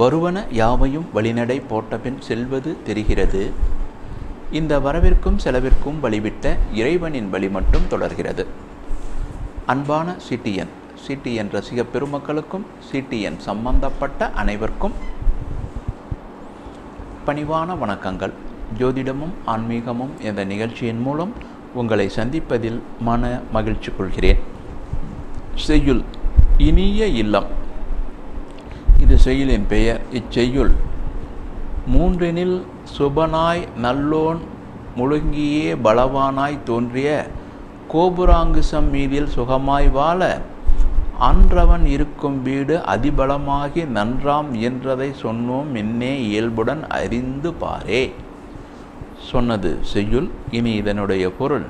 வருவன யாவையும் வழிநடை போட்டபின் செல்வது தெரிகிறது. இந்த வரவிற்கும் செலவிற்கும் வழிவிட்ட இறைவனின் வழி மட்டும் தொடர்கிறது. அன்பான சிடிஎன் ரசிக பெருமக்களுக்கும் சிடிஎன் சம்பந்தப்பட்ட அனைவருக்கும் பணிவான வணக்கங்கள். ஜோதிடமும் ஆன்மீகமும் என்ற நிகழ்ச்சியின் மூலம் உங்களை சந்திப்பதில் மன மகிழ்ச்சி கொள்கிறேன். செய்யுள் இனிய இல்லம், இது செய்யுளின் பெயர். இச்செய்யுள் மூன்றினில் சுபனாய் நல்லோன் முழுங்கியே பலவானாய் தோன்றிய கோபுராங்குசம் மீதில் சுகமாய் வாழ அன்றவன் இருக்கும் வீடு அதிபலமாகி நன்றாம் என்றதை சொன்னோம் என்னே இயல்புடன் அறிந்து பாரே. சொன்னது செய்யுள். இனி இதனுடைய பொருள்: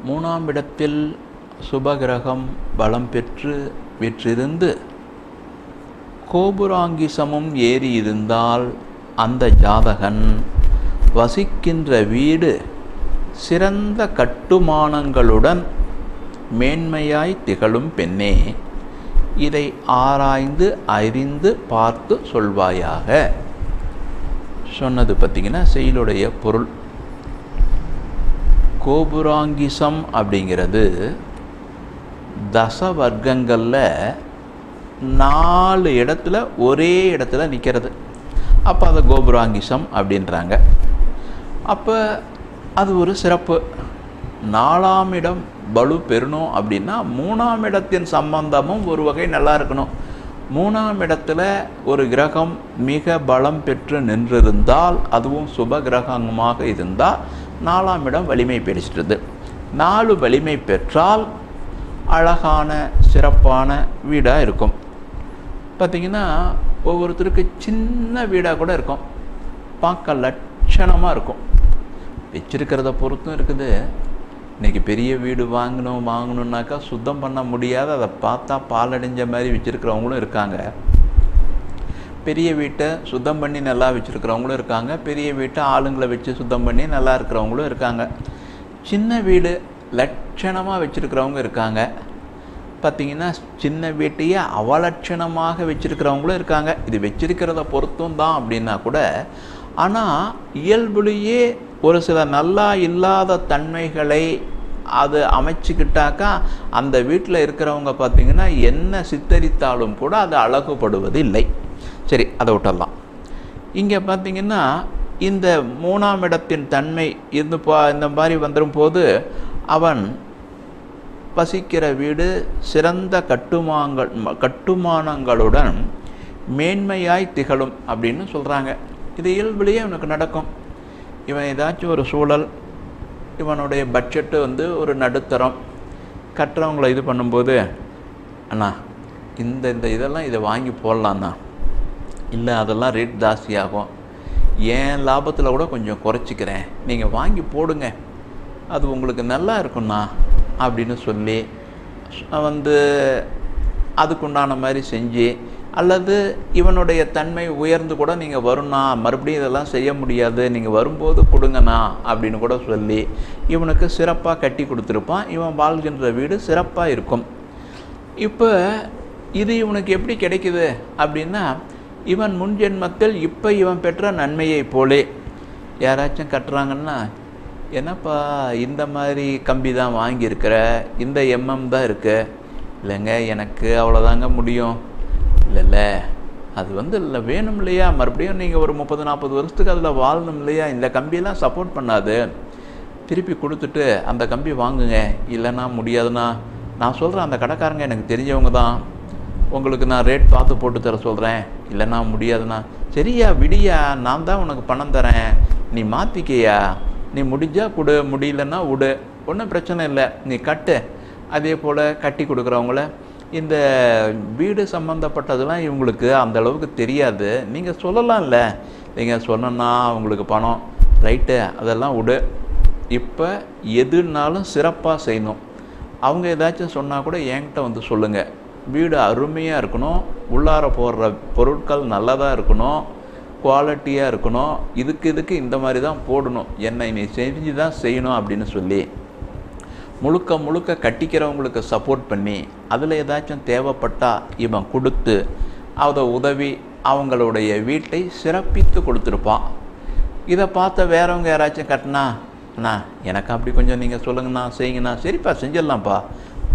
மூணாம் இடத்தில் சுபகிரகம் பலம் பெற்று விற்றிருந்து கோபுராங்கிசமும் ஏறி இருந்தால் அந்த ஜாதகன் வசிக்கின்ற வீடு சிறந்த கட்டுமானங்களுடன் மேன்மையாய் திகழும் பெண்ணே, இதை ஆராய்ந்து அறிந்து பார்த்து சொல்வாயாக. சொன்னது பார்த்திங்கன்னா செய்யுளுடைய பொருள். கோபுராங்கிசம் அப்படிங்கிறது தச வர்க்கங்களில் 4 இடத்துல ஒரே இடத்துல நிற்கிறது. அப்போ அதை கோபுராங்கிசம் அப்படின்றாங்க. அப்போ அது ஒரு சிறப்பு. 4ஆம் இடம் பலு பெறணும் அப்படின்னா 3ஆம் இடத்தின் சம்பந்தமும் ஒரு வகை நல்லா இருக்கணும். 3ஆம் இடத்துல ஒரு கிரகம் மிக பலம் பெற்று நின்றிருந்தால், அதுவும் சுப கிரகமாக இருந்தால் 4ஆம் இடம் வலிமை பெறுகிறது. 4 வலிமை பெற்றால் அழகான சிறப்பான வீடாக இருக்கும். பார்த்திங்கன்னா ஒவ்வொருத்தருக்கு சின்ன வீடாக கூட இருக்கும், பார்க்க லட்சணமாக இருக்கும். வச்சிருக்கிறத பொறுத்தும் இருக்குது. இன்றைக்கி பெரிய வீடு வாங்கணுன்னாக்கா சுத்தம் பண்ண முடியாத, அதை பார்த்தா பாலடைஞ்ச மாதிரி வச்சுருக்கிறவங்களும் இருக்காங்க. பெரிய வீட்டை சுத்தம் பண்ணி நல்லா வச்சுருக்கிறவங்களும் இருக்காங்க. பெரிய வீட்டை ஆளுங்களை வச்சு சுத்தம் பண்ணி நல்லா இருக்கிறவங்களும் இருக்காங்க. சின்ன வீடு லட்சணமாக வச்சுருக்கிறவங்க இருக்காங்க. பார்த்திங்கன்னா சின்ன வீட்டையே அவலட்சணமாக வச்சுருக்கிறவங்களும் இருக்காங்க. இது வச்சிருக்கிறத பொறுத்தும் தான் அப்படின்னா கூட, ஆனால் இயல்புலேயே ஒரு சில நல்லா இல்லாத தன்மைகளை அது அமைச்சிக்கிட்டாக்கா அந்த வீட்டில் இருக்கிறவங்க பார்த்திங்கன்னா என்ன சித்தரித்தாலும் கூட அது அழகுபடுவது இல்லை. சரி, அதை விட்டுடலாம். இங்கே பார்த்திங்கன்னா இந்த 3ஆம் இடத்தின் தன்மை இந்த மாதிரி வந்துடும் போது அவன் வசிக்கிற வீடு சிறந்த கட்டுமானங்களுடன் மேன்மையாய் திகழும் அப்படின்னு சொல்கிறாங்க. இது இயல்புலேயே அவனுக்கு நடக்கும். இவன் ஏதாச்சும் ஒரு சூழல், இவனுடைய பட்ஜெட்டு ஒரு நடுத்தரம், கட்டுறவங்களை இது பண்ணும்போது, அண்ணா இந்த இதெல்லாம் இதை வாங்கி போடலாண்ணா, இல்லை அதெல்லாம் ரேட் ஜாஸ்தியாகும், ஏன் லாபத்தில் கூட கொஞ்சம் குறைச்சிக்கிறேன், நீங்கள் வாங்கி போடுங்க, அது உங்களுக்கு நல்லா இருக்குண்ணா அப்படின்னு சொல்லி அதுக்குண்டான மாதிரி செஞ்சு, அல்லது இவனுடைய தன்மை உயர்ந்து கூட நீங்கள் வரும்ண்ணா, மறுபடியும் இதெல்லாம் செய்ய முடியாது, நீங்கள் வரும்போது கொடுங்கண்ணா அப்படின்னு கூட சொல்லி இவனுக்கு சிறப்பாக கட்டி கொடுத்துருப்பான். இவன் வாழ்கின்ற வீடு சிறப்பாக இருக்கும். இப்போ இது இவனுக்கு எப்படி கிடைக்குது அப்படின்னா, இவன் முன்ஜென்மத்தில் இப்போ இவன் பெற்ற நன்மையை போலே யாராச்சும் கட்டுறாங்கன்னா, என்னப்பா இந்த மாதிரி கம்பி தான் வாங்கியிருக்கிற, இந்த தான் இருக்கு, இல்லைங்க எனக்கு அவ்வளோதாங்க முடியும், இல்லைல்ல அது இல்லை வேணும் இல்லையா, மறுபடியும் நீங்கள் ஒரு 30-40 வருஷத்துக்கு அதில் வாழணும் இல்லையா, இந்த கம்பியெல்லாம் சப்போர்ட் பண்ணாது, திருப்பி கொடுத்துட்டு அந்த கம்பி வாங்குங்க, இல்லைன்னா முடியாதுண்ணா, நான் சொல்கிறேன் அந்த கடைக்காரங்க எனக்கு தெரிஞ்சவங்க தான், உங்களுக்கு நான் ரேட் பார்த்து போட்டு தர சொல்கிறேன், இல்லைன்னா முடியாதுண்ணா, சரியா விடியா, நான் தான் உனக்கு பணம் தரேன், நீ மாற்றிக்கையா, நீ முடிஞ்சால் கொடு, முடியலன்னா விடு, ஒன்றும் பிரச்சனை இல்லை, நீ கட்டு. அதே போல் கட்டி கொடுக்குறவங்கள இந்த வீடு சம்மந்தப்பட்டதெல்லாம் இவங்களுக்கு அந்த அளவுக்கு தெரியாது, நீங்கள் சொல்லலாம்ல, நீங்கள் சொன்னா அவங்களுக்கு பணம் ரைட்டு, அதெல்லாம் விடு. இப்போ எதுனாலும் சிறப்பாக செய்யணும். அவங்க ஏதாச்சும் சொன்னால் கூட என்கிட்ட சொல்லுங்கள். வீடு அருமையாக இருக்கணும், உள்ளார போடுற பொருட்கள் நல்லதாக இருக்கணும், குவாலிட்டியாக இருக்கணும், இதுக்கு இந்த மாதிரி தான் போடணும், என்னை நீ செஞ்சு தான் செய்யணும் அப்படின்னு சொல்லி முழுக்க கட்டிக்கிறவங்களுக்கு சப்போர்ட் பண்ணி அதில் ஏதாச்சும் தேவைப்பட்டால் இவன் கொடுத்து அதை உதவி அவங்களுடைய வீட்டை சிறப்பித்து கொடுத்துருப்பான். இதை பார்த்த வேறவங்க யாராச்சும் கட்டினா, அண்ணா எனக்கு அப்படி கொஞ்சம் நீங்கள் சொல்லுங்கண்ணா, செய்யுங்கண்ணா, சரிப்பா செஞ்சிடலாம்ப்பா,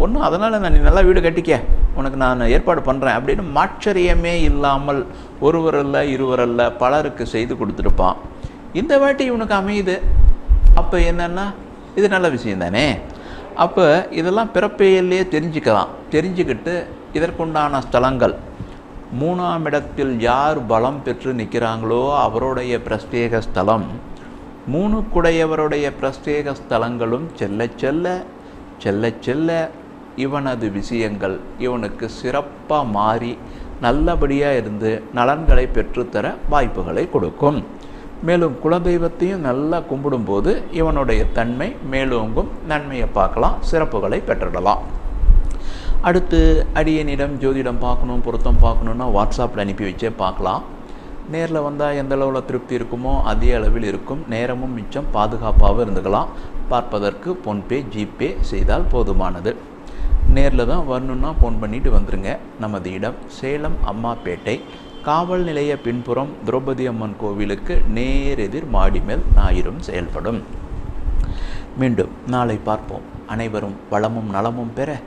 ஒன்றும் அதனால் நீ நல்லா வீடு கட்டிக்க, உனக்கு நான் ஏற்பாடு பண்ணுறேன் அப்படின்னு மாச்சரியமே இல்லாமல் ஒருவரல்ல இருவரல்ல பலருக்கு செய்து கொடுத்துருப்பான். இந்த வாட்டி இவனுக்கு அமையுது. அப்போ என்னென்னா இது நல்ல விஷயம் தானே. அப்போ இதெல்லாம் பிறப்பையிலே தெரிஞ்சுக்கிட்டு இதற்குண்டான ஸ்தலங்கள் 3ஆம் இடத்தில் யார் பலம் பெற்று நிற்கிறாங்களோ அவருடைய பிரத்யேக ஸ்தலம், 3 பிரத்யேக ஸ்தலங்களும் செல்ல செல்ல இவனது விஷயங்கள் இவனுக்கு சிறப்பாக மாறி நல்லபடியாக இருந்து நலன்களை பெற்றுத்தர வாய்ப்புகளை கொடுக்கும். மேலும் குலதெய்வத்தையும் நல்லா கும்பிடும்போது இவனுடைய தன்மை மேலோங்கும், நன்மையை பார்க்கலாம், சிறப்புகளை பெற்றிடலாம். அடுத்து அடியனிடம் ஜோதிடம் பார்க்கணும், பொருத்தம் பார்க்கணுன்னா வாட்ஸ்அப்பில் அனுப்பி வச்சே பார்க்கலாம். நேரில் வந்தால் எந்த அளவில் திருப்தி இருக்குமோ அதே அளவில் இருக்கும். நேரமும் மிச்சம், பாதுகாப்பாகவும் இருந்துக்கலாம். பார்ப்பதற்கு ஃபோன்பே ஜிபே செய்தால் போதுமானது. நேரில் தான் வரணுன்னா ஃபோன் பண்ணிவிட்டு வந்துடுங்க. நமது இடம் சேலம் அம்மாப்பேட்டை, காவல் நிலைய பின்புறம் திரௌபதி அம்மன் கோவிலுக்கு நேரெதிர் மாடி மேல் ஞாயிறும் செயல்படும். மீண்டும் நாளை பார்ப்போம். அனைவரும் வளமும் நலமும் பெற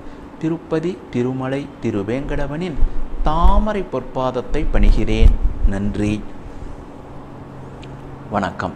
திருப்பதி திருமலை திருவேங்கடவனின் தாமரை பொற்பாதத்தை பணிகிறேன். நன்றி, வணக்கம்.